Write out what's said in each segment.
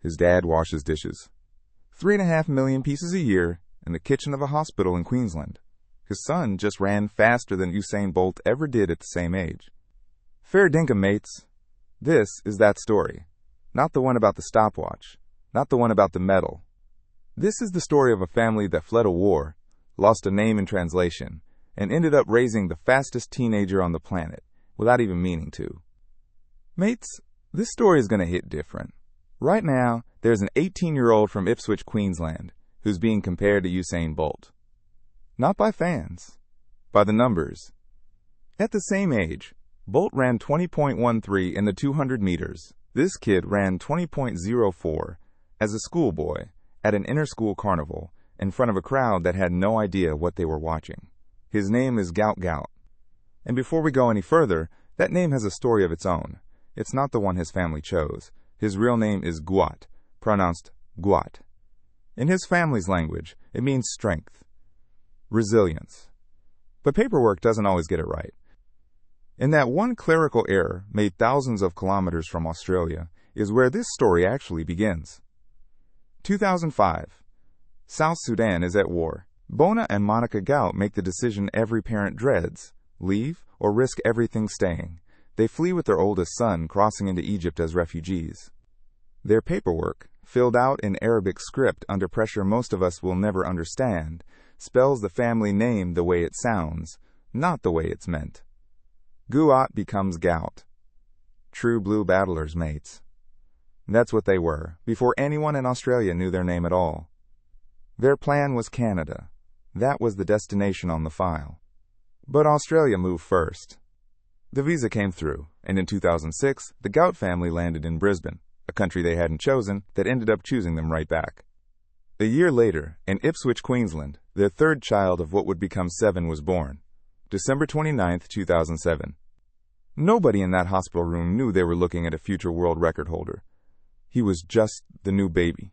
His dad washes dishes. 3.5 million pieces a year in the kitchen of a hospital in Queensland. His son just ran faster than Usain Bolt ever did at the same age. Fair dinkum, mates. This is that story. Not the one about the stopwatch. Not the one about the medal. This is the story of a family that fled a war, lost a name in translation, and ended up raising the fastest teenager on the planet, without even meaning to. Mates, this story is going to hit different. Right now, there's an 18-year-old from Ipswich, Queensland, who's being compared to Usain Bolt. Not by fans, by the numbers. At the same age, Bolt ran 20.13 in the 200 meters. This kid ran 20.04 as a schoolboy at an inter-school carnival in front of a crowd that had no idea what they were watching. His name is Gout Gout. And before we go any further, that name has a story of its own. It's not the one his family chose. His real name is Gout, pronounced Gout. In his family's language, it means strength, resilience. But paperwork doesn't always get it right. And that one clerical error made thousands of kilometers from Australia is where this story actually begins. 2005. South Sudan is at war. Bona and Monica Gout make the decision every parent dreads: leave or risk everything staying. They flee with their oldest son, crossing into Egypt as refugees. Their paperwork, filled out in Arabic script under pressure most of us will never understand, spells the family name the way it sounds, not the way it's meant. Gout becomes Gout. True blue battlers, mates. That's what they were, before anyone in Australia knew their name at all. Their plan was Canada. That was the destination on the file. But Australia moved first. The visa came through, and in 2006, the Gout family landed in Brisbane, a country they hadn't chosen that ended up choosing them right back. A year later, in Ipswich, Queensland, their third child of what would become 7 was born. December 29, 2007. Nobody in that hospital room knew they were looking at a future world record holder. He was just the new baby,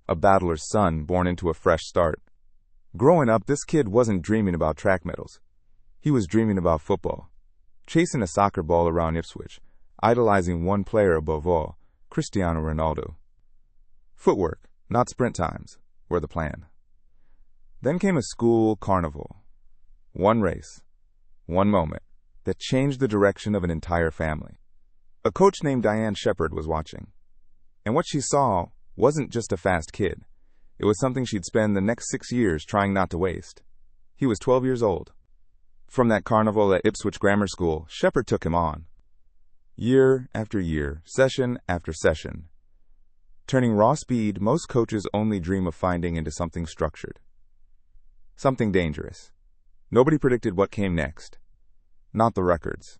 a battler's son born into a fresh start. Growing up, this kid wasn't dreaming about track medals. He was dreaming about football, chasing a soccer ball around Ipswich, idolizing one player above all, Cristiano Ronaldo. Footwork, not sprint times, were the plan. Then came a school carnival. One race, one moment, that changed the direction of an entire family. A coach named Diane Shepherd was watching. And what she saw wasn't just a fast kid. It was something she'd spend the next 6 years trying not to waste. He was 12 years old. From that carnival at Ipswich Grammar School, Shepherd took him on. Year after year, session after session. Turning raw speed most coaches only dream of finding into something structured. Something dangerous. Nobody predicted what came next. Not the records.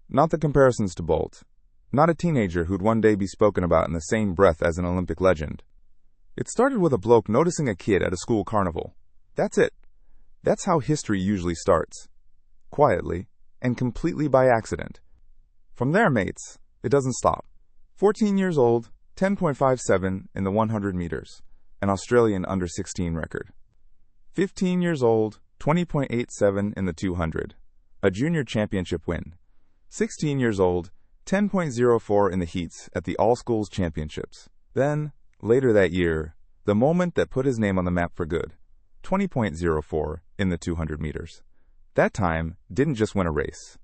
Not the comparisons to Bolt. Not a teenager who'd one day be spoken about in the same breath as an Olympic legend. It started with a bloke noticing a kid at a school carnival. That's it. That's how history usually starts. Quietly and completely by accident. From there, mates, it doesn't stop. 14 years old, 10.57 in the 100 meters, an Australian under-16 record. 15 years old, 20.87 in the 200, a junior championship win. 16 years old, 10.04 in the heats at the All-Schools Championships. Then, later that year, the moment that put his name on the map for good, 20.04 in the 200 meters. That time didn't just win a race.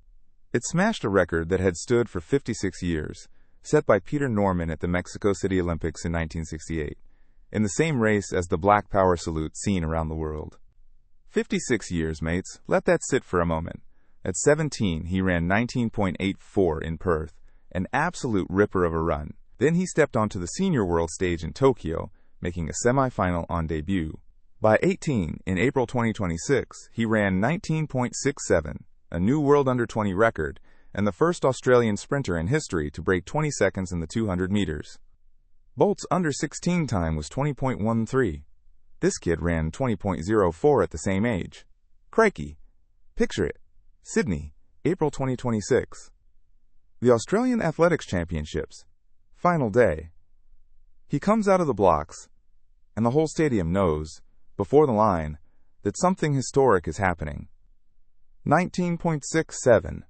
It smashed a record that had stood for 56 years, set by Peter Norman at the Mexico City Olympics in 1968, in the same race as the Black Power salute seen around the world. 56 years, mates. Let that sit for a moment. At 17, he ran 19.84 in Perth, an absolute ripper of a run. Then he stepped onto the senior world stage in Tokyo, making a semifinal on debut. By 18, in April 2026, he ran 19.67, a new world under-20 record, and the first Australian sprinter in history to break 20 seconds in the 200 meters. Bolt's under-16 time was 20.13. This kid ran 20.04 at the same age. Crikey. Picture it. Sydney, April 2026. The Australian Athletics Championships. Final day. He comes out of the blocks, and the whole stadium knows, before the line, that something historic is happening. 19.67.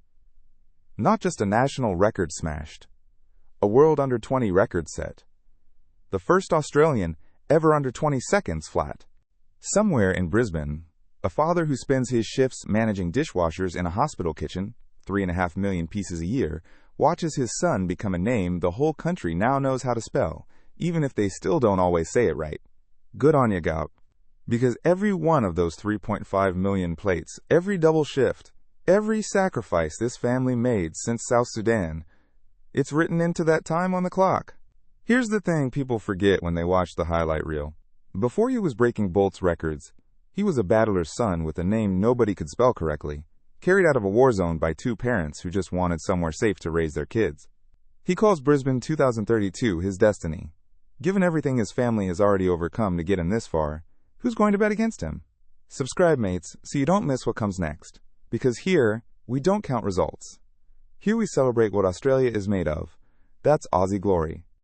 Not just a national record smashed. A world under-20 record set. the first Australian ever under 20 seconds flat. Somewhere in Brisbane, a father who spends his shifts managing dishwashers in a hospital kitchen, 3.5 million pieces a year, watches his son become a name the whole country now knows how to spell, even if they still don't always say it right. Good on you, Gout. Because every one of those 3.5 million plates, every double shift, every sacrifice this family made since South Sudan, it's written into that time on the clock. Here's the thing people forget when they watch the highlight reel. Before he was breaking Bolt's records, he was a battler's son with a name nobody could spell correctly, carried out of a war zone by two parents who just wanted somewhere safe to raise their kids. He calls Brisbane 2032 his destiny. Given everything his family has already overcome to get him this far, who's going to bet against him? Subscribe, mates, so you don't miss what comes next. Because here, we don't count results. Here we celebrate what Australia is made of. That's Aussie glory.